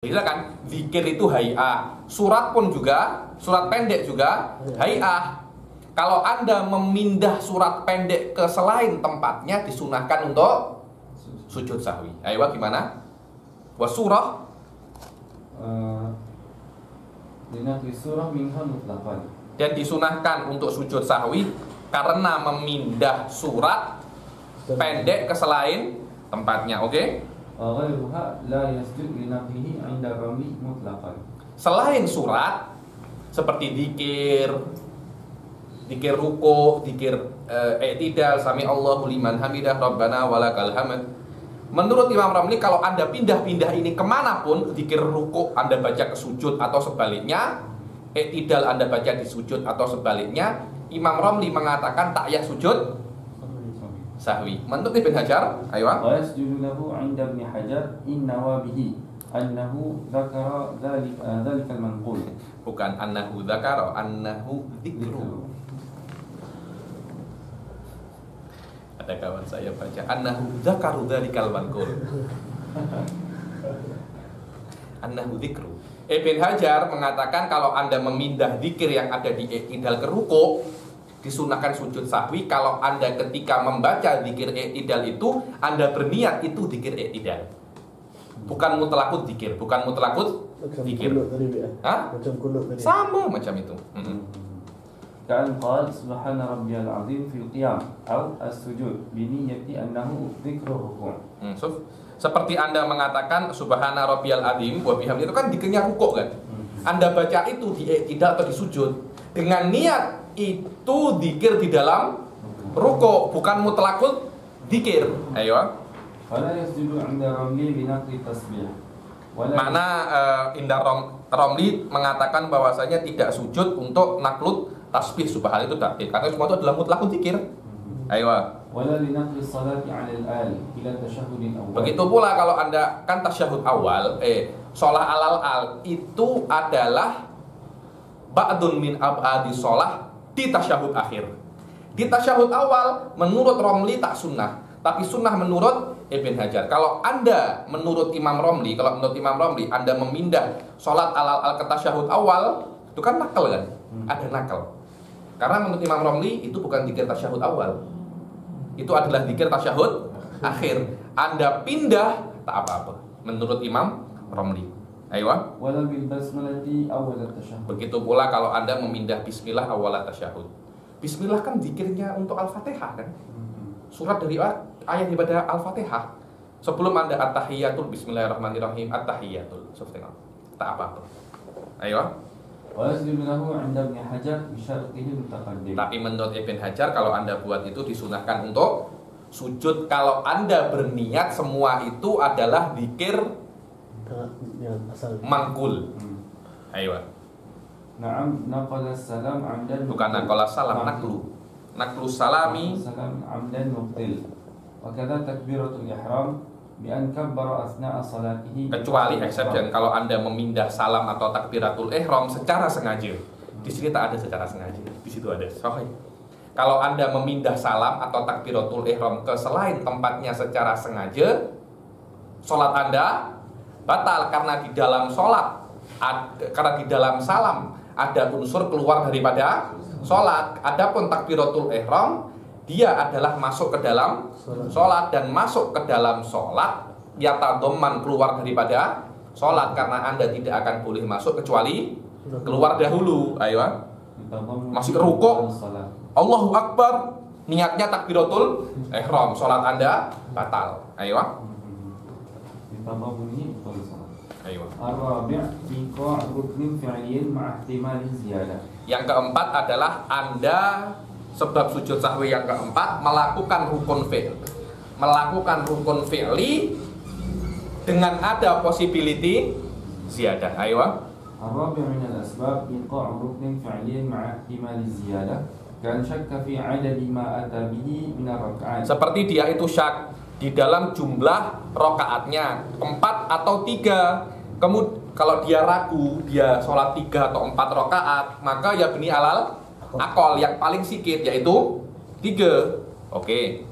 Kan zikir itu hay'ah, surat pun juga, surat pendek juga hay'ah. Kalau Anda memindah surat pendek ke selain tempatnya, disunahkan untuk sujud sahwi. Ayo gimana? Buat surah dan disunahkan untuk sujud sahwi karena memindah surat pendek ke selain tempatnya. Oke? Selain surat seperti dikir ruku, dikir i'tidal, sami Allahu liman hamidah, rabbana walakal hamd. Menurut Imam Romli, kalau Anda pindah-pindah ini kemanapun, dikir ruku Anda baca ke sujud atau sebaliknya, i'tidal Anda baca di sujud atau sebaliknya, Imam Romli mengatakan takyah sujud sahwi. Menurut Ibn Hajar, ayo. Wa yasjudu lahu 'inda Ibn Hajar innawa bihi annahu dzakara dzalika al-manqul. Bukan annahu dzakara, annahu dzikru. Ada kawan saya baca annahu dzakaru dzalikal manqul. Annahu dzikru. Ibn Hajar mengatakan kalau Anda memindah zikir yang ada di i'tidal ke ruku, disunahkan sujud sahwi. Kalau Anda ketika membaca zikir i'tidal itu Anda berniat itu zikir i'tidal, bukan mutlaqut zikir, bukan mutlaqut zikir. Macam kulut tadi. Sama macam itu. Kan qala subhana rabbiyal azim fil qiyam atau as-sujud bi niyyati annahu dzikru ruku'. Seperti Anda mengatakan subhana rabbiyal azim wa bihamdi, itu kan zikirnya ruku' kan? Anda baca itu di i'tidal atau di sujud dengan niat itu zikir di dalam ruku', bukan mutlaqut zikir. Ayo. Wala yasjudu 'inda Ramli bi naqli tasbih. Mana Indah Romli mengatakan bahwasanya tidak sujud untuk naklut tasbih, subhanallah itu tak, karena semua itu adalah mutlaqut zikir. Ayo. Wala li naqli salati 'ala al-al ila tasyahhud awal. Begitu pula kalau Anda kan tasyahud awal, shalah alal al itu adalah ba'dun min ab'adi shalah di tasyahud akhir. Di tasyahud awal menurut Romli tak sunnah, tapi sunnah menurut Ibn Hajar. Kalau Anda menurut Imam Romli, kalau menurut Imam Romli Anda memindah sholat al ke tasyahud awal, itu kan nakal kan? Ada nakal. Karena menurut Imam Romli itu bukan zikir tasyahud awal, itu adalah zikir tasyahud akhir. Anda pindah tak apa-apa menurut Imam Romli. Ayo. Wala bil basmalati awal at-tasyahhud. Begitu pula kalau Anda memindah bismillah awal at-tasyahhud. Bismillah kan zikirnya untuk Al-Fatihah kan? Surat dari ayat daripada Al-Fatihah. Sebelum Anda at-tahiyatul bismillahirrahmanirrahim, at-tahiyatul. Tak apa-apa. Ayo. Wa yasjudu lahu 'inda Ibn Hajar bi syartihi mutaqaddim. Tapi menurut Ibn Hajar kalau Anda buat itu disunahkan untuk sujud kalau Anda berniat semua itu adalah zikir mangkul. Ayo. Na'am, naqala salam 'amdan. Bukan naqala salam, naqlu salami salam 'amdan mubtil. Wa kadza takbiratul ihram bi an kabbara asna'a salatihi. Kecuali exception kalau Anda memindah salam atau takbiratul ihram secara sengaja. Di sini tak ada secara sengaja. Di situ ada. Sahih. Kalau Anda memindah salam atau takbiratul ihram ke selain tempatnya secara sengaja, salat Anda batal karena di dalam salat karena di dalam salam ada unsur keluar daripada salat. Adapun takbiratul ihram dia adalah masuk ke dalam salat, dan masuk ke dalam salat yatadamman keluar daripada salat, karena Anda tidak akan boleh masuk kecuali keluar dahulu. Ayo. Masih rukuk, Allahu Akbar, niatnya takbiratul ihram, salat Anda batal. Ayo. Ayo. Yang keempat adalah Anda sebab sujud sahwi yang keempat melakukan rukun fi'li dengan ada possibility ziyadah. Ayo. الرابع من الأسباب إيقاع ركن فعلي مع احتمال الزيادة كان شك في عدد ما أتى به من الركعات. Seperti dia itu syak di dalam jumlah rakaatnya 4 atau 3. Kemudian kalau dia ragu dia sholat 3 atau 4 rakaat, maka ya bini alal akol yang paling sedikit yaitu 3. Oke.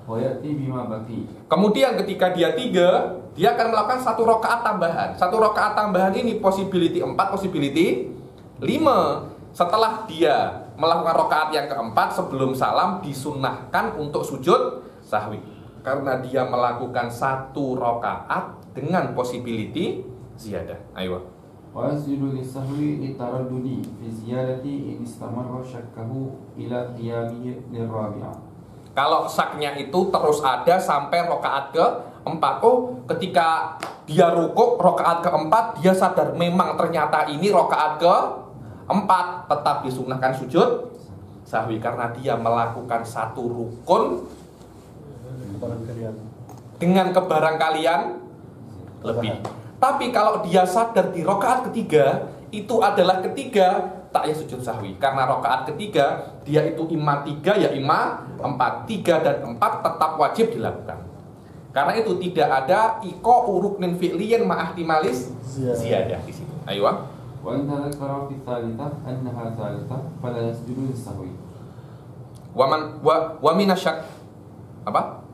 Wayati bima baki. Kemudian ketika dia 3, dia akan melakukan 1 rakaat tambahan. 1 rakaat tambahan ini possibility 4, possibility 5. Setelah dia melakukan rakaat yang keempat sebelum salam, disunnahkan untuk sujud sahwi karena dia melakukan 1 rakaat dengan possibility ziyadah. Ayo. Wa yasjudu lis-sahwi litaraddudi fi ziyadati in istamarra syakkahu ila qiyamihi lirabi'ah. Kalau saknya itu terus ada sampai rakaat keempat. Oh, ketika dia rukuk rakaat keempat, dia sadar memang ternyata ini rakaat keempat, tetap disunahkan sujud sahwi karena dia melakukan 1 rukun dengan kebarangkalian lebih. Tapi kalau dia sadar di rakaat ketiga itu adalah ketiga, tak ya sujud sahwi karena rakaat ketiga dia itu imam 3 ya imam 4. 3 dan 4 tetap wajib dilakukan. Karena itu tidak ada iko ruknin fi'liyan ma'ahtimalis ziyadah di sini. Ayo. Wa in tadhakkara fi tsalitsah annaha tsalitsah fala yasjudu lis-sahwi. Wa minasyak apa?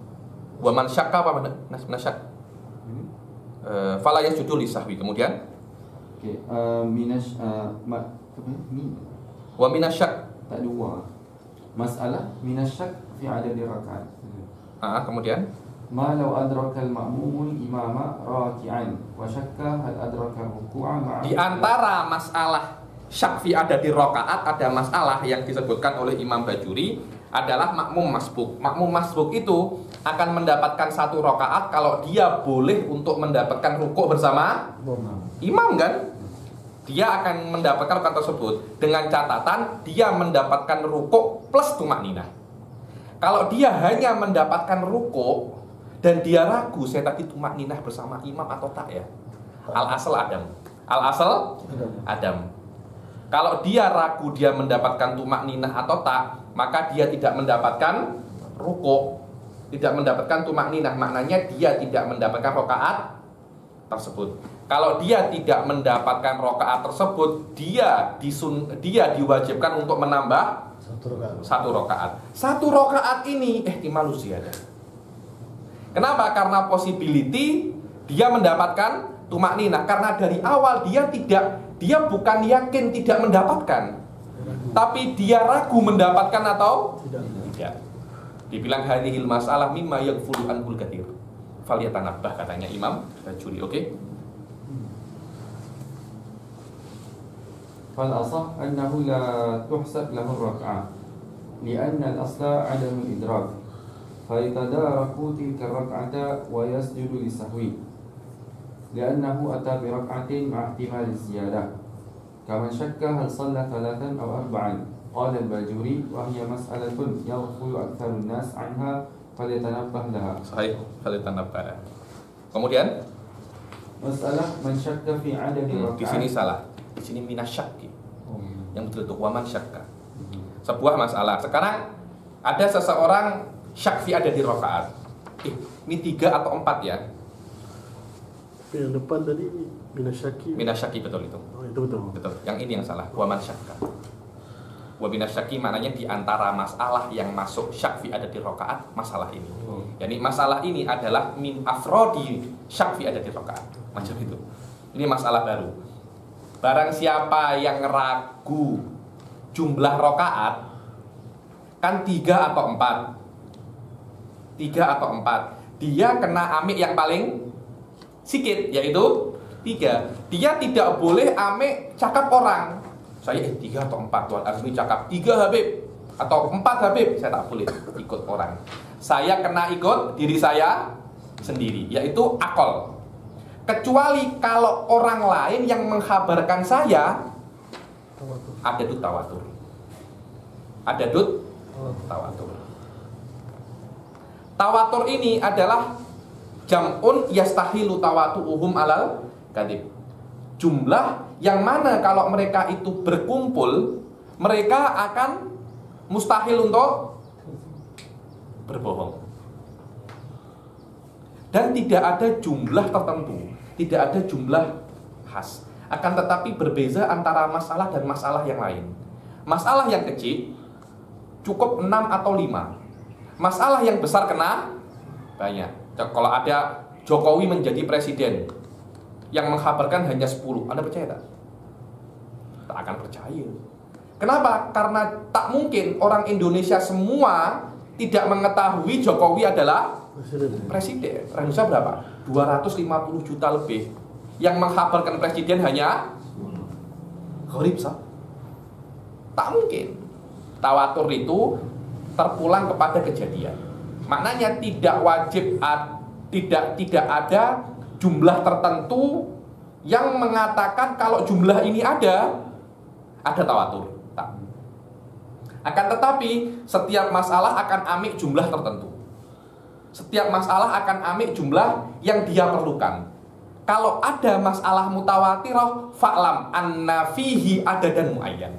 Wa man syakka apa minasyak? Fala yasjudu lis-sahwi. Kemudian Okey, wa minasyak tak ada wa. Masalah minasyak fi adadi rakaat. Kemudian Ma law adraka al-ma'mumul imama raki'an wa syakka hal adraka ruku'a ma'a. Di antara masalah syak fi adadi rakaat ada masalah yang disebutkan oleh Imam Bajuri adalah makmum masbuk. Makmum masbuk itu akan mendapatkan 1 rakaat kalau dia boleh untuk mendapatkan rukuk bersama imam kan? Dia akan mendapatkan rakaat tersebut dengan catatan dia mendapatkan rukuk plus tumakninah. Kalau dia hanya mendapatkan rukuk dan dia ragu saya tadi tumakninah bersama imam atau tak ya? Al-asal adam. Al-asal adam. Kalau dia ragu dia mendapatkan tumakninah atau tak, maka dia tidak mendapatkan rukuk, tidak mendapatkan tumakninah, maknanya dia tidak mendapatkan rakaat tersebut. Kalau dia tidak mendapatkan rakaat tersebut, dia diwajibkan untuk menambah 1 rakaat. 1 rakaat ini ihtimal ziyadah. Kenapa? Karena possibility dia mendapatkan tumakninah, karena dari awal dia bukan yakin tidak mendapatkan, tapi dia ragu mendapatkan atau tidak. Dibilang hadhil masalah mimma yaghfulu anhul katsir. Falyatanabbah katanya Imam Bajuri. Oke. Fal asah annahu la tuhsab lahu rak'ah li'anna al-asla 'adam al-idrak. Fa yatadaraku tilka ar-rak'ata wa yasjudu lis-sahwi. لأنه أتى بركعة مع احتمال الزيادة كمن شك هل صلى 3 أو 4. قال الباجوري وهي مسألة يغفل أكثر الناس عنها فليتنبه لها. Sahih, فليتنبه. Kemudian masalah man syakka fi adadi rakaat. Di sini salah. Di sini minasyakki. Yang betul itu waman syakka. Sebuah masalah. Sekarang ada seseorang syak fi adadi rakaat. Ini 3 atau 4 ya? Yang depan tadi minasyaki. Minasyaki betul itu. Oh, itu betul. Betul. Yang ini yang salah. Wa man syakka. Wa minasyaki maknanya di antara masalah yang masuk syak fi adadi rakaat masalah ini. Jadi masalah ini adalah min afrodi syak fi adadi rakaat. Macam itu. Ini masalah baru. Barang siapa yang ragu jumlah rakaat kan 3 atau 4. 3 atau 4. Dia kena amik yang paling sikit, yaitu 3. Dia tidak boleh ame cakap orang. Saya 3 atau 4 Tuan Azmi cakap 3 Habib atau 4 Habib, saya tak boleh ikut orang. Saya kena ikut diri saya sendiri, yaitu akol. Kecuali kalau orang lain yang mengkhabarkan saya ada dut tawatur. Ada dut tawatur. Tawatur ini adalah jam'un yastahilu tawatu'uhum alal kadhib. Jumlah yang mana kalau mereka itu berkumpul, mereka akan mustahil untuk berbohong. Dan tidak ada jumlah tertentu, tidak ada jumlah khas. Akan tetapi berbeza antara masalah dan masalah yang lain. Masalah yang kecil cukup 6 atau 5. Masalah yang besar kena banyak. Kalau ada Jokowi menjadi presiden, yang mengkhabarkan hanya 10. Anda percaya tak? Tak akan percaya. Kenapa? Karena tak mungkin orang Indonesia semua tidak mengetahui Jokowi adalah presiden. Orang Indonesia berapa? 250 juta lebih. Yang mengkhabarkan presiden hanya gharib sah. Tak mungkin. Tawatur itu terpulang kepada kejadian. Maknanya tidak wajib, tidak ada jumlah tertentu yang mengatakan kalau jumlah ini ada tawatur. Tak. Akan tetapi setiap masalah akan ambil jumlah tertentu. Setiap masalah akan ambil jumlah yang dia perlukan. Kalau ada masalah mutawatirah, fa'lam anna fihi adadan muayyan.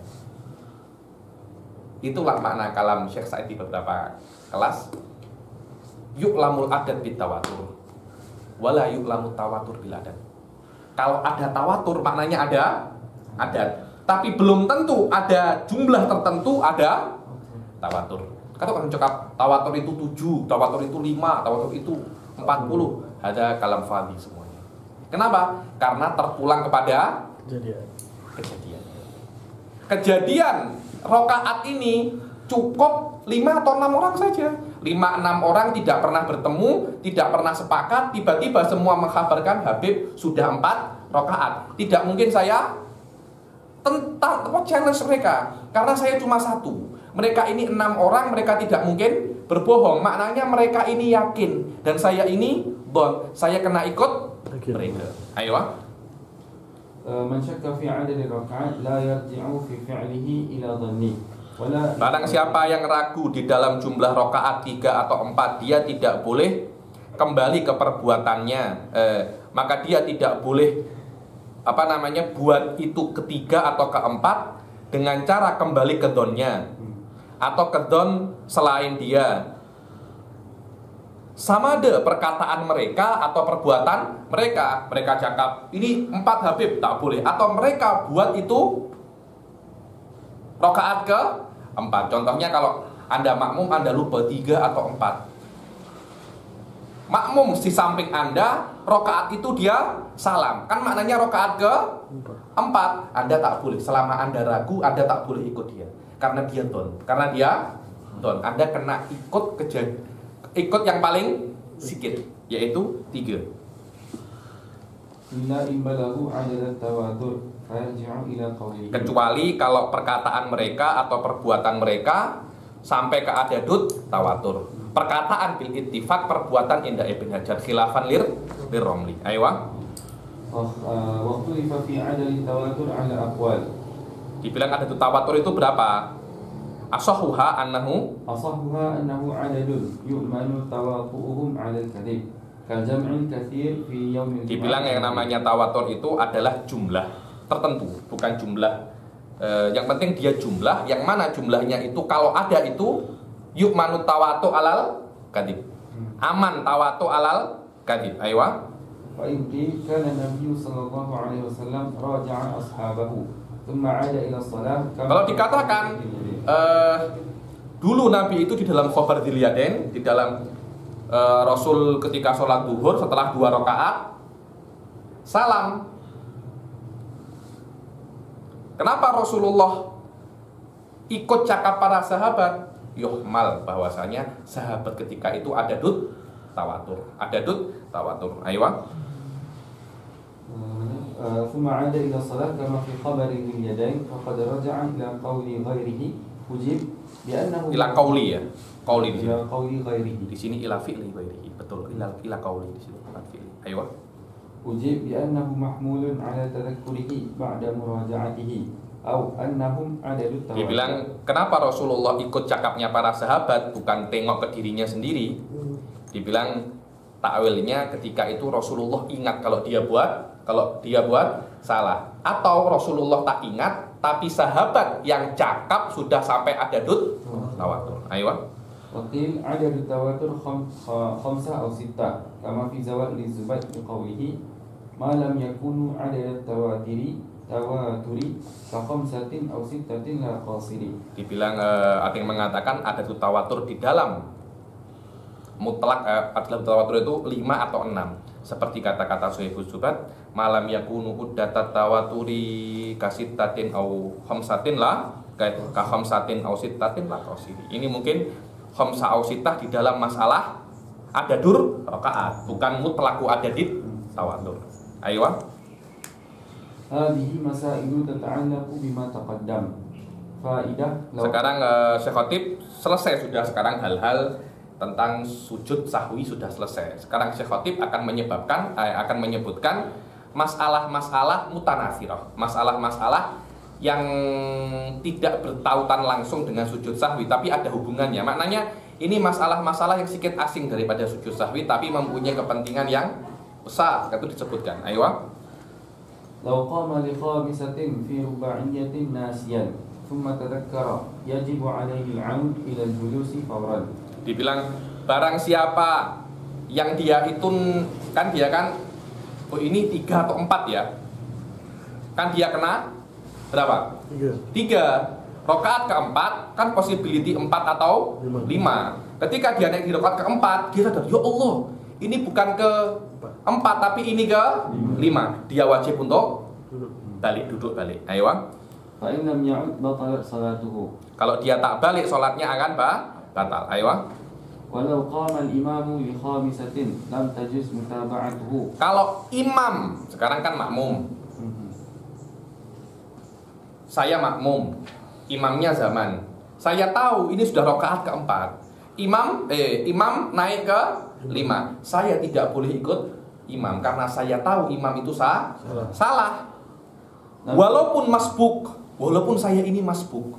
Itulah makna kalam Syekh Sa'id di beberapa kelas. Yu'lamul adat bitawatur, wala yu'lamut tawatur bil adat. Kalau ada tawatur maknanya ada adat, tapi belum tentu ada jumlah tertentu ada tawatur. Kata orang cakap tawatur itu 7, tawatur itu 5, tawatur itu 40. Ada kalam fadhi semuanya. Kenapa? Karena terpulang kepada kejadian. Rokaat ini cukup 5 atau 6 orang saja. 5-6 orang tidak pernah bertemu, tidak pernah sepakat, tiba-tiba semua mengkhabarkan Habib sudah 4 rokaat. Tidak mungkin saya challenge mereka, karena saya cuma 1. Mereka ini 6 orang, mereka tidak mungkin berbohong. Maknanya mereka ini yakin, dan saya ini saya kena ikut mereka. Ayo. Man syakka fi 'adadi raka'at la yarji'u fi fi'lihi ila dhanni. Barang siapa yang ragu di dalam jumlah rakaat 3 atau 4, dia tidak boleh kembali ke perbuatannya. Maka dia tidak boleh buat itu ketiga atau keempat dengan cara kembali ke donnya atau ke don selain dia. Sama ada perkataan mereka atau perbuatan mereka. Mereka cakap ini 4 Habib, tak boleh. Atau mereka buat itu rakaat ke 4. Contohnya kalau Anda makmum, Anda lupa 3 atau 4. Makmum di samping Anda, rakaat itu dia salam. Kan maknanya rakaat ke 4. Anda tak boleh. Selama Anda ragu, Anda tak boleh ikut dia. Karena dia don. Anda kena ikut yang paling sedikit, yaitu 3. Kecuali kalau perkataan mereka atau perbuatan mereka sampai ke adadut tawatur. Perkataan bil ittifaq, perbuatan inda Ibn Hajar khilafan lir Romli. Aywa. Waktu fi adali tawatur ala aqwal. Dibilang adadut tawatur itu berapa? Asahuha annahu adadun yu'manu tawafuhum 'ala al-kadhib. Kal-jam'il katsir fi yaumil. Dibilang yang namanya tawatur itu adalah jumlah tertentu, bukan jumlah yang penting dia jumlah, yang mana jumlahnya itu kalau ada itu yu'manu tawatu alal kadhib. Aman tawatu alal kadhib. Aywa. Wa in kana Nabi sallallahu alaihi wasallam raja'a ashabahu. Kalau dikatakan dulu Nabi itu di dalam khobar Dzil-Yadain, di dalam Rasul ketika sholat duhur setelah 2 rakaat salam. Kenapa Rasulullah ikut cakap para sahabat? Yuhmal, bahwasanya sahabat ketika itu ada dut tawatur. Aywa. ثم عاد إلى الصلاة كما في خبر اليدين فقد رجع إلى قول غيره أجيب بأنه إلى قولي ya. Qauli di sini. Ila qauli ghairihi. Di sini ila fi'li ghairihi. Betul, ila qauli di sini bukan fi'li. Aywa. Ujib bi'annahu mahmulun 'ala tadhakkurihi ba'da muraja'atihi au annahum adadut tawatur. Dibilang kenapa Rasulullah ikut cakapnya para sahabat bukan tengok ke dirinya sendiri. Dibilang takwilnya ketika itu Rasulullah ingat kalau dia buat salah, atau Rasulullah tak ingat tapi sahabat yang cakap sudah sampai adadut tawatur. Aywa. Waqil adadut tawatur khamsah atau 6 kama fi zawal li Zubair bi qawlihi ma lam yakunu adadat tawaturi ka khamsatin aw 6 la qasiri. Dibilang ada yang mengatakan adadut tawatur di dalam mutlak adalah tawatur itu 5 atau 6. Seperti kata-kata Sahihus Zubat, malam yakunu uddatat tawaturi kasittatin au khamsatin la ka khamsatin au sittatin la qasiri. Ini mungkin khamsa au sittah di dalam masalah adadur rakaat, bukan mutlaqu adadit tawatur. Aywa. Hadhihi masailu tata'allaqu bima taqaddam. Faidah. Sekarang Syekh Khatib selesai sudah sekarang hal-hal tentang sujud sahwi sudah selesai. Sekarang Syekh Khatib akan menyebutkan masalah-masalah mutanasirah, masalah-masalah yang tidak bertautan langsung dengan sujud sahwi tapi ada hubungannya. Maknanya ini masalah-masalah yang sedikit asing daripada sujud sahwi tapi mempunyai kepentingan yang besar. Itu disebutkan. Aywa. Law qama li khamisatin fi ruba'iyyatin nasiyan thumma tadhakkara yajibu 'alaihi al-'aud ila al-julusi fawran. Dibilang barang siapa yang dia itu kan dia kan oh ini 3 atau 4 ya. Kan dia kena berapa? 3. Rakaat keempat kan possibility 4 atau 5. Ketika dia naik di rakaat keempat, dia sadar, ya Allah, ini bukan ke 4 tapi ini ke 5. Dia wajib untuk duduk balik. Ayo. Fa in lam ya'ud batalat salatuhu. Kalau dia tak balik salatnya akan batal. Ayo. Walau qama al-imamu li khamisatin lam tajuz mutaba'atuhu. Kalau imam, sekarang kan makmum. Saya makmum, imamnya zaman. Saya tahu ini sudah rakaat keempat. Imam naik ke 5. Saya tidak boleh ikut imam karena saya tahu imam itu salah. Walaupun saya ini masbuk.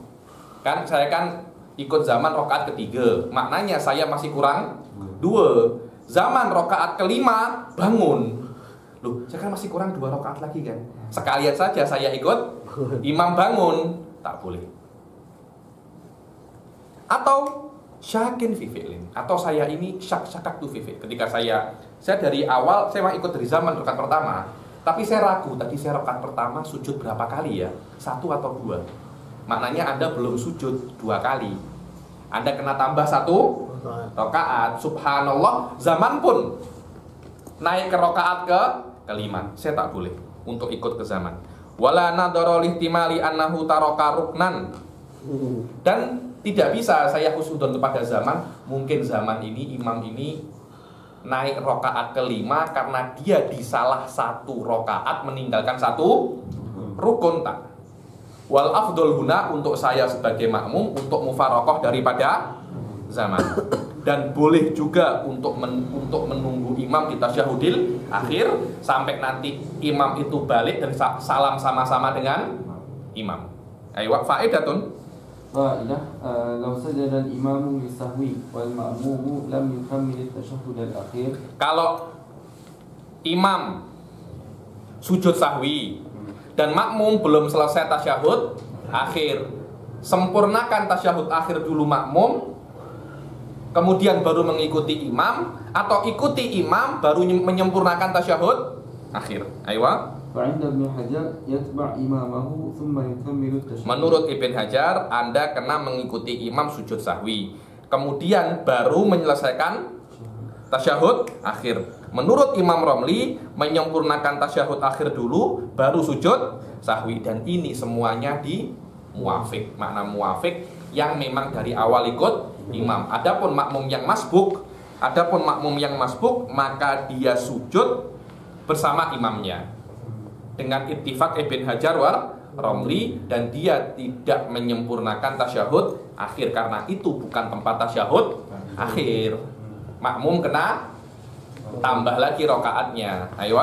Kan saya kan ikut zaman rakaat ketiga, maknanya saya masih kurang 2. Zaman rakaat kelima bangun. Loh, saya kan masih kurang 2 rakaat lagi kan. Sekalian saja saya ikut imam bangun, tak boleh. Atau syakin fi fi'lin, atau saya ini syakak tu fi fi'l. Ketika saya dari awal saya ikut dari zaman rakaat pertama, tapi saya ragu tadi saya rakaat pertama sujud berapa kali ya? 1 atau 2. Maknanya Anda belum sujud 2 kali. Anda kena tambah 1 rakaat. Subhanallah, zaman pun naik ke rakaat kelima. Saya tak boleh untuk ikut ke zaman. Wala nadhara lihtimali annahu taraka ruknan. Dan tidak bisa saya khusnudon kepada zaman. Mungkin zaman ini imam ini naik rakaat kelima karena dia di salah 1 rakaat meninggalkan 1 rukun tak. Wal afdol huna untuk saya sebagai makmum untuk mufarokoh daripada zaman. Dan boleh juga untuk menunggu imam di tasyahudil akhir sampai nanti imam itu balik dan salam sama-sama dengan imam. Ayo faedatun. Faedah, law sajada al-imamu lisahwi wal ma'mumu lam yukammil at-tashahhud al-akhir. Kalau imam sujud sahwi dan makmum belum selesai tasyahud akhir, sempurnakan tasyahud akhir dulu makmum, kemudian baru mengikuti imam, atau ikuti imam baru menyempurnakan tasyahud akhir. Aywa. Menurut Ibn Hajar, Anda kena mengikuti imam sujud sahwi, kemudian baru menyelesaikan tasyahud akhir. Menurut Imam Romli, menyempurnakan tasyahud akhir dulu baru sujud sahwi. Dan ini semuanya di muafik. Makna muafik yang memang dari awal ikut imam. Adapun makmum yang masbuk, maka dia sujud bersama imamnya dengan ittifaq Ibn Hajar wal Romli, dan dia tidak menyempurnakan tasyahud akhir karena itu bukan tempat tasyahud akhir. Makmum kena tambah lagi rakaatnya. Ayo.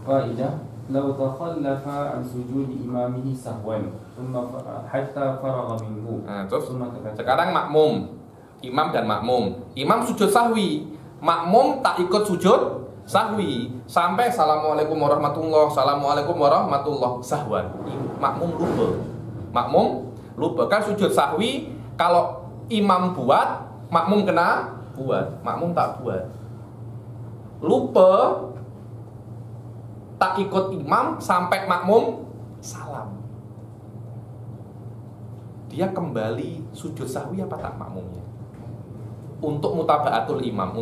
Faidah, law takhallafa an sujudi imamihi sahwan thumma hatta faragha minhu. Nah, terus sekarang makmum, imam dan makmum. Imam sujud sahwi, makmum tak ikut sujud sahwi sampai assalamualaikum warahmatullah, assalamualaikum warahmatullah, sahwan. Makmum lupa kan sujud sahwi. Kalau imam buat, makmum kena buat, makmum tak buat. Lupa tak ikut imam sampai makmum salam. Dia kembali sujud sahwi apa tak makmumnya? Untuk mutaba'atul imam,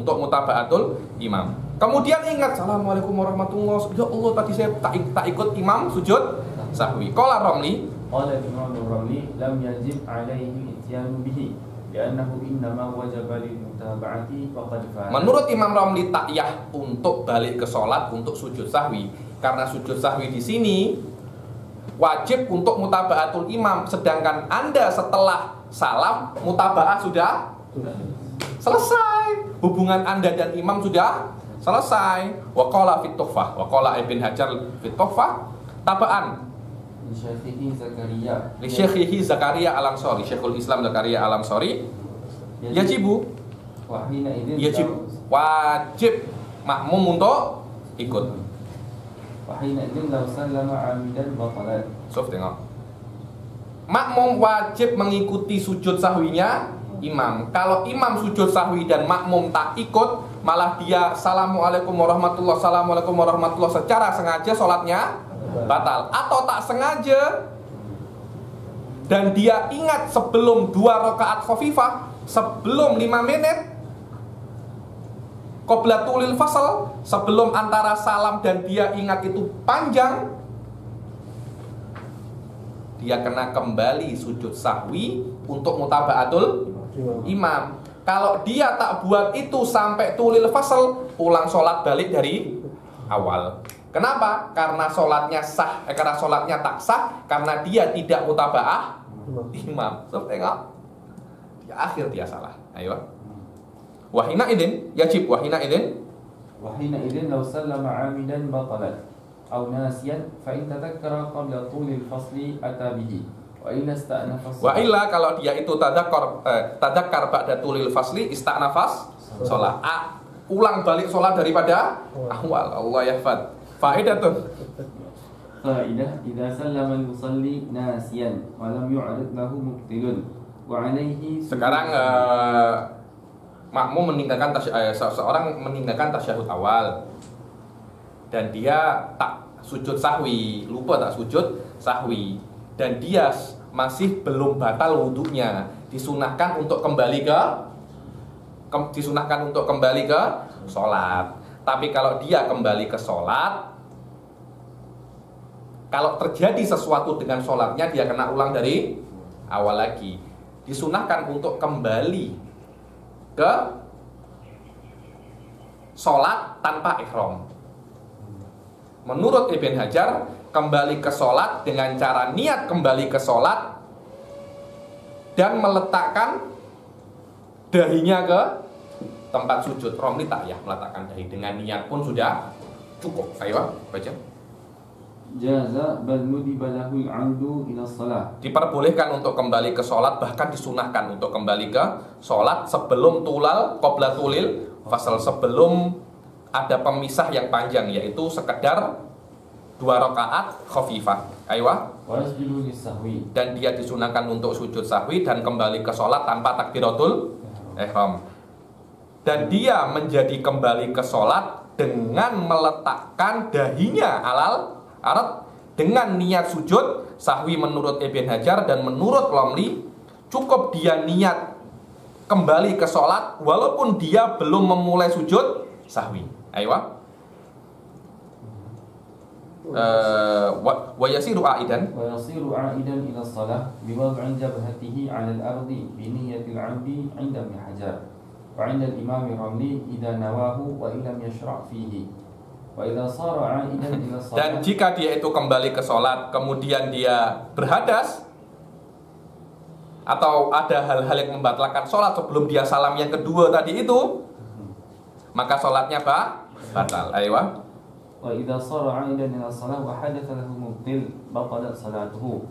Kemudian ingat, Assalamualaikum warahmatullahi wabarakatuh. Ya Allah, tadi saya tak ikut imam sujud sahwi. Qala Romli, qala Imam Romli lam yajib alaihi ityanu bihi li'annahu innama wajaba lil mutaba'ati faqad fa'ala. Menurut Imam Romli takyah untuk balik ke sholat untuk sujud sahwi, karena sujud sahwi di sini wajib untuk mutaba'atul imam, sedangkan Anda setelah salam mutaba'ah sudah selesai. Hubungan Anda dan imam sudah selesai. Wa qala fit tuhfah, wa qala Ibn Hajar fit tuhfah tabaan li Syekhihi Zakaria Al-Ansari, Syekhul Islam Zakaria Al-Ansari, yajibu wajib makmum untuk ikut. Tengok. Makmum wajib mengikuti sujud sahwinya imam. Kalau imam sujud sahwi dan makmum tak ikut, malah dia Assalamualaikum warahmatullahi secara sengaja sholatnya batal, atau tak sengaja dan dia ingat sebelum 2 rakaat khafifah, sebelum 5 menit qoblatulil fasal, sebelum antara salam dan dia ingat itu panjang, dia kena kembali sujud sahwi untuk mutaba'atul imam. Kalau dia tak buat itu sampai tulil fasal, ulang sholat balik dari awal. Kenapa? Karena sholatnya sah, karena sholatnya tak sah, karena dia tidak mutaba'ah imam. So, tengok, di akhir dia salah. Ayo. Wahina idin, yajib wahina idin. Wahina idin law sallama 'amidan batalat aw nasiyan fa in tadhakkara qabla tulil fasli ata bihi. Wa illa kalau dia itu tadakkar ba'da tulil fasli ista'nafas sholat. Ulang balik sholat daripada awal. Allah yahfad. Faedatun. Faedah idza sallama al-musalli nasiyan wa lam yu'rid lahu mubtilun wa alayhi. Sekarang makmum meninggalkan seorang meninggalkan tasyahud awal dan dia tak sujud sahwi, lupa tak sujud sahwi, dan dia masih belum batal wudunya, disunahkan untuk kembali ke sholat. Tapi kalau dia kembali ke sholat, kalau terjadi sesuatu dengan sholatnya, dia kena ulang dari awal lagi. Disunahkan untuk kembali ke sholat tanpa ihram. Menurut Ibn Hajar, kembali ke sholat dengan cara niat kembali ke sholat dan meletakkan dahinya ke tempat sujud. Romli tak ya meletakkan dahi, dengan niat pun sudah cukup. Ayo baca. Jaza bal nudiba lahu al-'audu ila shalah. Diperbolehkan untuk kembali ke sholat, bahkan disunahkan untuk kembali ke sholat sebelum qabla tulil fasal, sebelum ada pemisah yang panjang, yaitu sekedar 2 rakaat khafifah. Aywa. Dan dia disunahkan untuk sujud sahwi dan kembali ke sholat tanpa takbiratul ihram. Dan dia menjadi kembali ke sholat dengan meletakkan dahinya alal arat dengan niat sujud sahwi menurut Ibn Hajar, dan menurut Romli cukup dia niat kembali ke sholat walaupun dia belum memulai sujud sahwi. Aywa. Wa yasiru aidan ila shalah biwad'i jabhatihi 'ala al-ardi bi niyyatil 'abdi 'inda Ibn Hajar wa 'inda al-Imam Romli idza nawahu wa illam yashra' fihi. Dan jika dia itu kembali ke sholat, kemudian dia berhadas atau ada hal-hal yang membatalkan sholat sebelum dia salam yang kedua tadi itu, maka sholatnya batal. Aywa. Wa idza shara 'aidan ila shalah wa hadatha lahu mubtil batalat salatuhu.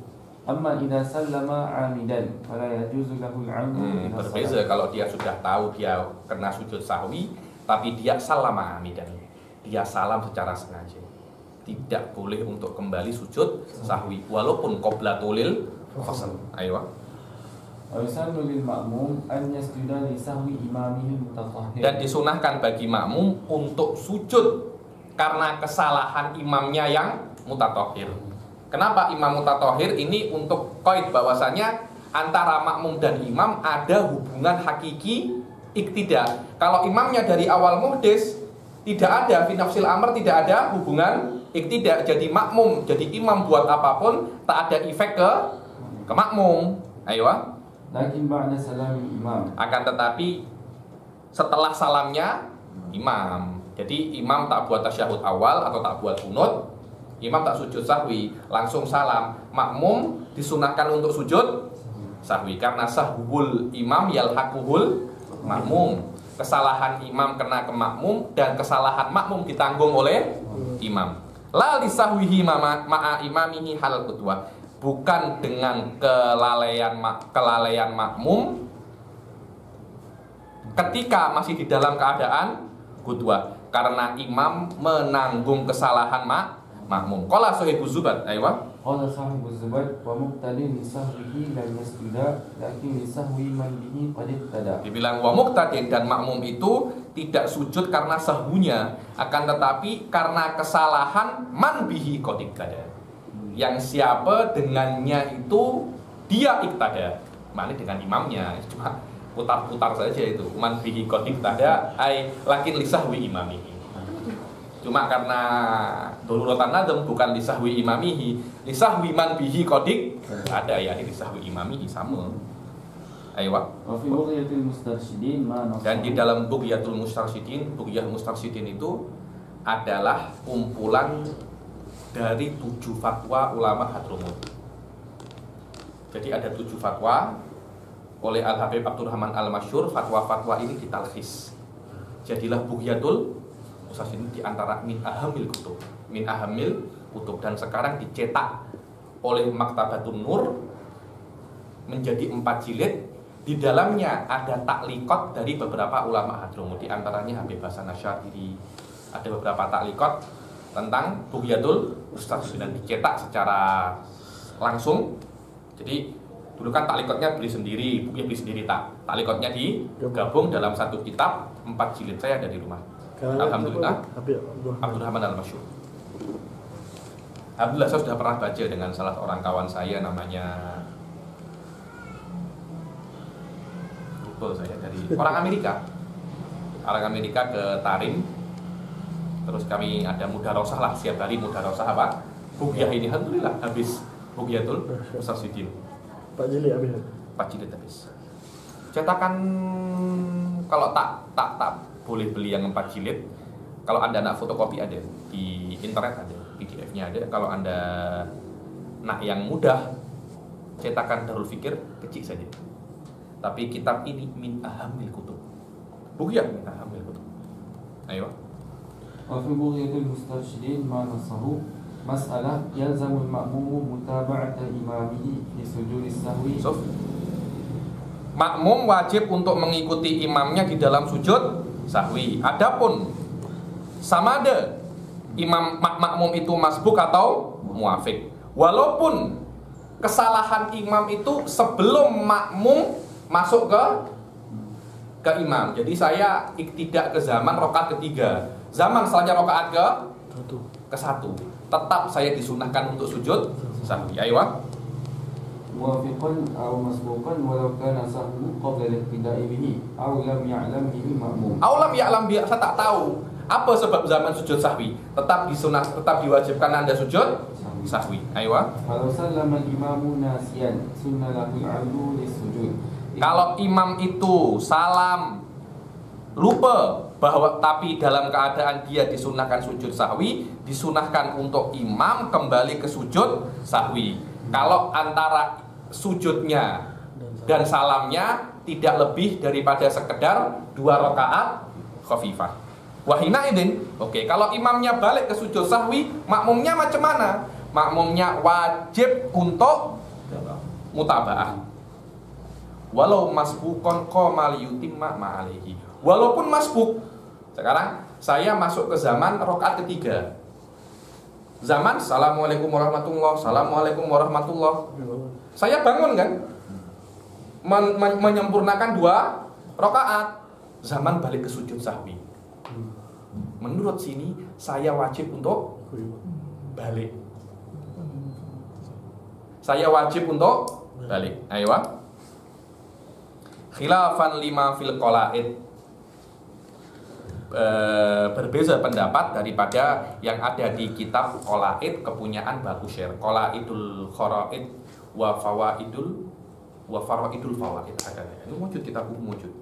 Amma idza sallama 'amidan fala yajuzu lahu al-'amdu. Berbeza kalau dia sudah tahu dia kena sujud sahwi tapi dia salama 'amidan. Dia salam secara sengaja, tidak boleh untuk kembali sujud sahwi walaupun qabla tulil fasal. Aywa. Dan disunahkan bagi makmum untuk sujud karena kesalahan imamnya yang mutatahhir. Kenapa imam mutatahhir? Ini untuk qaid bahwasanya antara makmum dan imam ada hubungan hakiki iktida. Kalau imamnya dari awal muhdis, Tidak ada fi nafsil amr, tidak ada hubungan iktidak. Jadi makmum, jadi imam buat apapun tak ada efek ke makmum. Ayo. Lakin ba'da salam imam. Akan tetapi setelah salamnya imam. Jadi imam tak buat tasyahud awal atau tak buat kunut, imam tak sujud sahwi, langsung salam. Makmum disunahkan untuk sujud sahwi karena sahwul imam yalhaquhul makmum. Kesalahan imam kena ke makmum dan kesalahan makmum ditanggung oleh imam. La lisahwihi ma'a imamihi hal qudwah. Bukan dengan kelalaian makmum ketika masih di dalam keadaan qudwah, karena imam menanggung kesalahan makmum. Qala sahibu Zubat, aywa. Qala sahibu Zubat wa muqtadin li sahwihi lam yasjuda lakin li sahwi man bihi qad ibtada. Dibilang wa muqtadin, dan makmum itu tidak sujud karena sahwunya, akan tetapi karena kesalahan man bihi qad ibtada. Yang siapa dengannya itu dia iktada. Maknanya dengan imamnya, cuma putar-putar saja itu. Man bihi qad ibtada ai lakin li sahwi imamihi. Cuma karena daruratan nadam, bukan lisahwi imamihi, lisahwi man bihi kodik ada ya, ini lisahwi imamihi sama. Ayo. Dan di dalam Bughyatul Mustarsyidin, Bughyah Mustarsyidin itu adalah kumpulan dari 7 fatwa ulama Hadramut. Jadi ada 7 fatwa oleh Al-Habib Abdurrahman Al-Masyhur. Fatwa-fatwa ini ditalkhis. Jadilah Bughyatul Mustarsyidin di antara min ahamil kutub, dan sekarang dicetak oleh Maktabatun Nur menjadi 4 jilid. Di dalamnya ada taklikot dari beberapa ulama Hadramut, di antaranya Habib Hasan Asy'ari. Ada beberapa taklikot tentang Bughyatul Mustarsyidin dicetak secara langsung. Jadi dulu kan taklikotnya beli sendiri, bukunya beli sendiri, taklikotnya digabung dalam satu kitab 4 jilid. Saya ada di rumah. Alhamdulillah. Abdurrahman Al-Masyhur. Alhamdulillah, saya sudah pernah baca dengan salah seorang kawan saya, namanya lupa saya, dari orang Amerika ke Tarim. Terus kami ada mudarosah lah, setiap hari mudarosah apa? Bughyah ini. Alhamdulillah habis Bughyatul Mustarsyidin. 4 jilid habis. 4 jilid habis. Cetakan kalau tak boleh beli yang 4 jilid. Kalau Anda nak fotokopi ada di internet, ada PDF-nya ada. Kalau Anda nak yang mudah, cetakan Darul Fikir kecil saja. Tapi kitab ini min ahamil kutub. Bughyah min ahamil kutub. Ayo. Wa fi Bughyatul Mustarsyidin ma nasahu mas'alah yalzamul ma'mumu mutaba'ata imamihi li sujudis sahwi. Makmum wajib untuk mengikuti imamnya di dalam sujud sahwi. Adapun sama ada makmum itu masbuk atau muafik, walaupun kesalahan imam itu sebelum makmum masuk ke imam. Jadi saya tidak ke zaman rakaat ketiga, zaman selanjutnya rakaat ke 1, tetap saya disunahkan untuk sujud sahwi. Ayo. Muwafiqan aw masbuqan walau kana sahwu qabla al-ibtida'i bihi aw lam ya'lam bihi ma'mum. Aw lam ya'lam bihi, saya tak tahu apa sebab zaman sujud sahwi, tetap diwajibkan Anda sujud sahwi. Ayo. Kalau sallama al-imamu nasiyan sunna lahu al-'alu lis-sujud. Kalau imam itu salam lupa, tapi dalam keadaan dia disunahkan sujud sahwi, disunahkan untuk imam kembali ke sujud sahwi. Kalau antara sujudnya dan salamnya tidak lebih daripada sekedar 2 rakaat khafifah. Wahina idin, oke. Kalau imamnya balik ke sujud sahwi, makmumnya macam mana? Makmumnya wajib untuk mutaba'ah. Walau masbukon qamal yutimma ma'alihi. Walaupun masbuk. Sekarang saya masuk ke zaman rakaat ketiga. Zaman Assalamualaikum warahmatullahi, Assalamualaikum warahmatullahi. Saya bangun kan, menyempurnakan 2 rakaat. Zaman balik ke sujud sahwi. Menurut sini saya wajib untuk balik. Saya wajib untuk balik. Ayo. Khilafan lima fil qalaid. berbeza pendapat daripada yang ada di kitab Qolaid kepunyaan Bakusyair. Qolaidul Kharaid wa Fawaidul Fawaid ada. Ini wujud kitab wujud.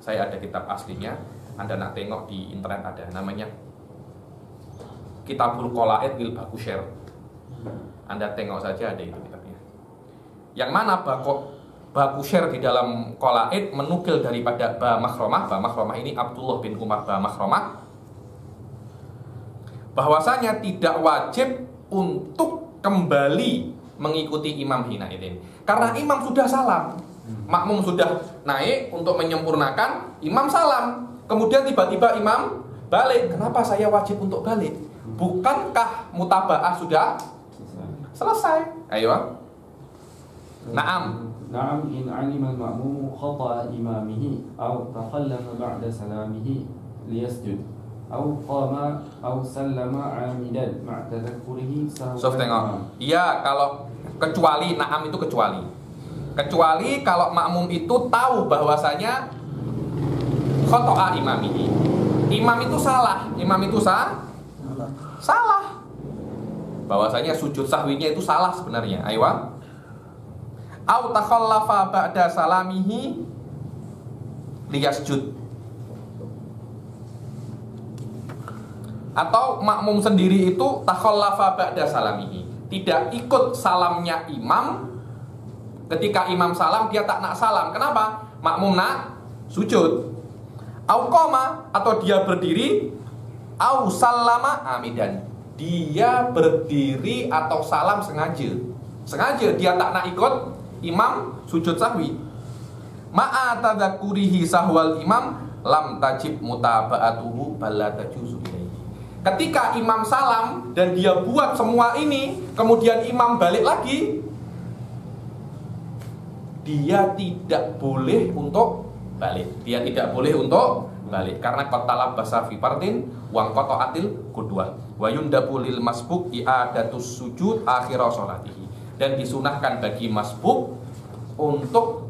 Saya ada kitab aslinya. Anda nak tengok di internet ada, namanya Kitabul Qolaid bil Bakusyair. Anda tengok saja ada itu kitabnya. Yang mana Bakusyair di dalam Qolaid menukil daripada Ba Makhromah. Ba Makhromah ini Abdullah bin Umar Ba Makhromah, bahwasanya tidak wajib untuk kembali mengikuti imam hinaidin. Karena imam sudah salam, makmum sudah naik untuk menyempurnakan, imam salam, kemudian tiba-tiba imam balik. Kenapa saya wajib untuk balik? Bukankah mutaba'ah sudah selesai? Ayo. Naam. نعم إن علم المأموم خطأ إمامه أو تخلف بعد سلامه ليسجد أو قام أو سلم عامدا مع تذكره سهوا. Tengok. Iya, kalau kecuali naam itu kecuali. Kecuali kalau makmum itu tahu bahwasanya khata'a imamihi. Imam itu salah, imam itu salah. Bahwasanya sujud sahwinya itu salah sebenarnya. Ayo. Au takhallafa ba'da salamihi liyasjud. Atau makmum sendiri itu takhallafa ba'da salamihi, tidak ikut salamnya imam. Ketika imam salam dia tak nak salam. Kenapa? Makmum nak sujud. Au qama, atau dia berdiri. Au sallama amidan, dia berdiri atau salam sengaja. Sengaja dia tak nak ikut imam sujud sahwi. Ma'a tadzakurihi sahwal imam lam tajib mutaba'atuhu balla tajuzu ilaihi. Ketika imam salam dan dia buat semua ini, kemudian imam balik lagi, dia tidak boleh untuk balik. Dia tidak boleh untuk balik karena qatala basa fi fardin wa qata'atil qudwah wa yundabu lil masbuq i'adatus sujud akhir sholatihi. Dan disunahkan bagi masbuk untuk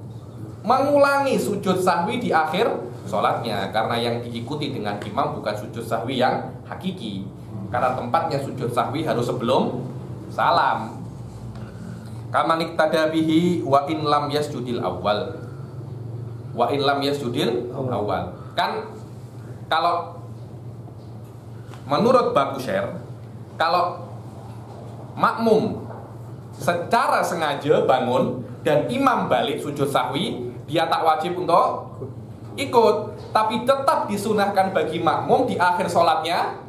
mengulangi sujud sahwi di akhir sholatnya, karena yang diikuti dengan imam bukan sujud sahwi yang hakiki, karena tempatnya sujud sahwi harus sebelum salam. Kama niktada bihi wa in lam yasjudil awal. Wa in lam yasjudil awal. Kan kalau menurut Bakusyair, kalau makmum secara sengaja bangun dan imam balik sujud sahwi, dia tak wajib untuk ikut, tapi tetap disunahkan bagi makmum di akhir sholatnya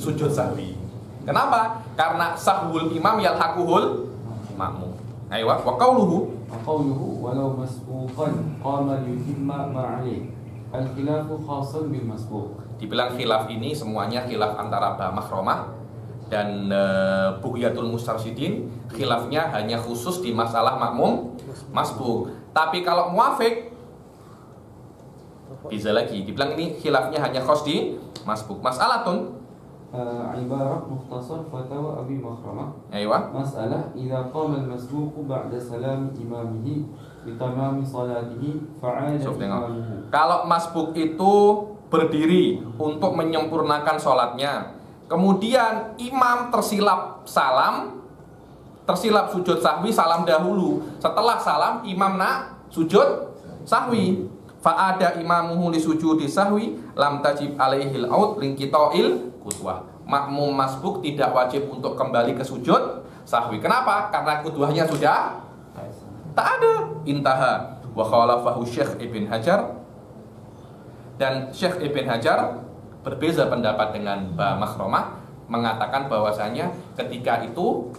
sujud sahwi. Kenapa? Karena sahwul imam yalhaquhul makmum. Ayo, wa qauluhu walau masbuqan qama yutimma ma alayh. Al-khilafu khasun bil masbuq. Dibilang khilaf ini semuanya khilaf antara Ba Makhromah dan Bughyatul Mustarsyidin. Khilafnya hanya khusus di masalah makmum masbuk. Tapi kalau muafiq bisa lagi dibilang ini khilafnya hanya khos di masbuk. Mas'alatun ibarat mukhtasar fatwa Abi Makhromah. Aywa. Mas'alah idza qama al-masbuq ba'da salam imamihi bi tamami salatihi fa'ada imamuhu. Kalau masbuk itu berdiri untuk menyempurnakan sholatnya, kemudian imam tersilap salam, tersilap sujud sahwi, salam dahulu. Setelah salam imam nak sujud sahwi, fa'ada imamuhu li sujudi sahwi lam tajib alaihil aut linkita'il qudwah. Makmum masbuk tidak wajib untuk kembali ke sujud sahwi. Kenapa? Karena qudwahnya sudah tak ada. Intaha. Wa khalafahu Syekh Ibn Hajar. Dan Syekh Ibn Hajar berbeza pendapat dengan Ba Makhromah, mengatakan bahwasanya ketika itu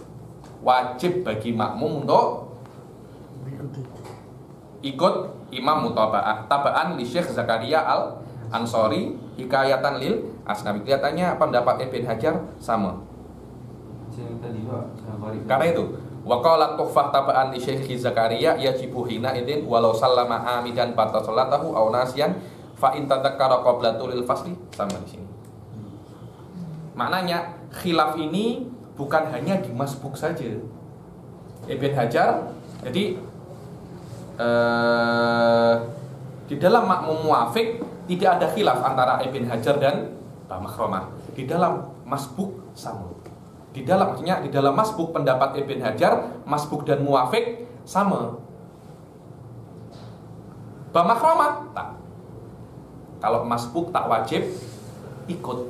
wajib bagi makmum untuk ikut imam mutaba'ah taba'an li Syekh Zakaria Al-Ansori hikayatan lil Asnawi. Kelihatannya pendapat Ibn Hajar sama. Karena itu wa qala tuhfah taba'an li Syekh Zakaria yajibu hina idin walau sallama amidan batal salatahu aw nasiyan fa in tadzakkara qabla tulil fasli. Sama di sini. Maknanya khilaf ini bukan hanya di masbuk saja. Ibn Hajar jadi di dalam makmum muafiq tidak ada khilaf antara Ibn Hajar dan Mbah Makhromah. Di dalam masbuk sama. Di dalam masbuk pendapat Ibn Hajar, masbuk dan muwafiq sama. Mbah Makhromah tak. Kalau masbuk tak wajib ikut.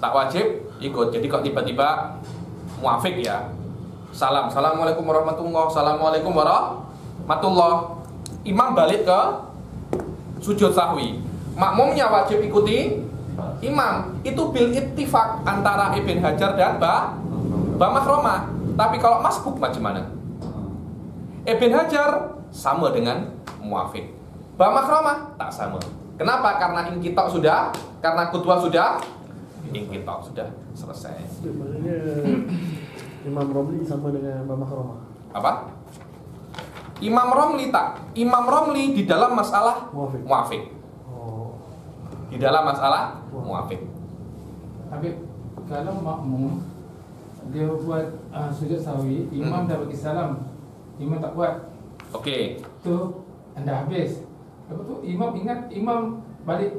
Tak wajib ikut. Jadi kok tiba-tiba muwafiq ya. Assalamualaikum warahmatullahi wabarakatuh. Assalamualaikum warahmatullahi. Imam balik ke sujud sahwi. Makmumnya wajib ikuti imam. Itu bil ittifaq antara Ibn Hajar dan Mbah Makhromah. Tapi kalau masbuk macam mana? Ibn Hajar sama dengan muwafiq. Mbah Makhromah tak sama. Kenapa? Karena inqitok sudah, karena qudwah sudah, inqitok sudah selesai. Maksudnya Imam Romli sama dengan Mbah Makhromah. Apa? Imam Romli tak. Imam Romli di dalam masalah muwafiq. Oh. Di dalam masalah muwafiq. Habib, kalau makmum dia buat sujud sahwi, imam dah bagi salam, imam tak buat. Oke. Tu anda habis. Lepas tu imam ingat, imam balik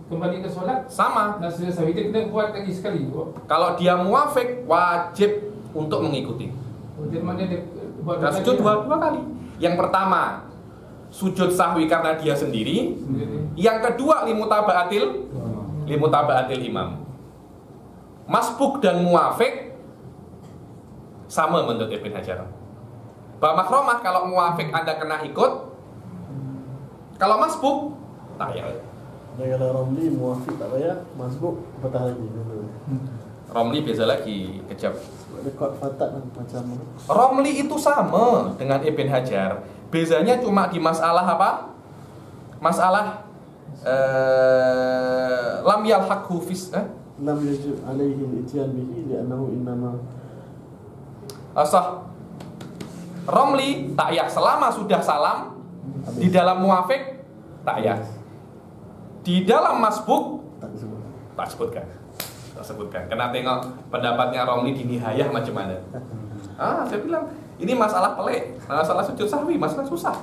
kembali ke solat Sama. dan sujud sahwi dia kena buat lagi sekali. Kalau dia muwafiq wajib untuk mengikuti. Jadi mana dia buat Dan sujud dua kali. Yang pertama sujud sahwi karena dia sendiri. Yang kedua limutabaatil imam. Masbuk dan muwafiq sama menurut Ibn Hajar. Mbah Makhromah kalau muwafiq Anda kena ikut. Kalau masbuk tak ya. Dan kalau Romli muwafiq tak payah, masbuk patah lagi. Romli beza lagi, kejap. Ada kod fatat macam Romli itu sama dengan Ibn Hajar. Bezanya cuma di masalah apa? Masalah lam yalhaqhu fis lam yajib alaihi al-ityan bihi li'annahu innama asah. Romli tak ya selama sudah salam. Di dalam muwafiq tak ya. Di dalam masbuk tak sebutkan. Kena tengok pendapatnya Romli di Nihayah macam mana. Saya bilang ini masalah pelik, masalah sujud sahwi, masalah susah.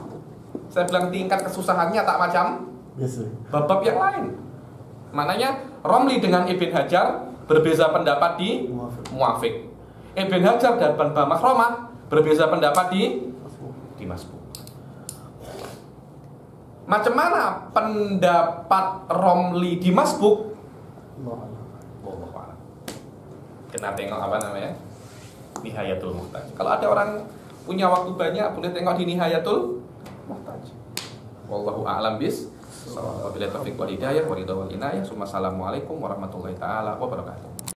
Saya bilang tingkat kesusahannya tak macam biasa bab-bab yang lain. Maknanya Romli dengan Ibn Hajar berbeza pendapat di muwafiq. Ibn Hajar dan Mbah Makhromah berbeza pendapat di masbuk. Macam mana pendapat Romli di masbuk? Kena tengok apa namanya? Nihayatul Muhtaj. Kalau ada orang punya waktu banyak, boleh tengok di Nihayatul Muhtaj. Wallahu a'lam bis. Wabillahi taufiq wal hidayah wa ridha wal inayah. Assalamualaikum warahmatullahi taala wabarakatuh.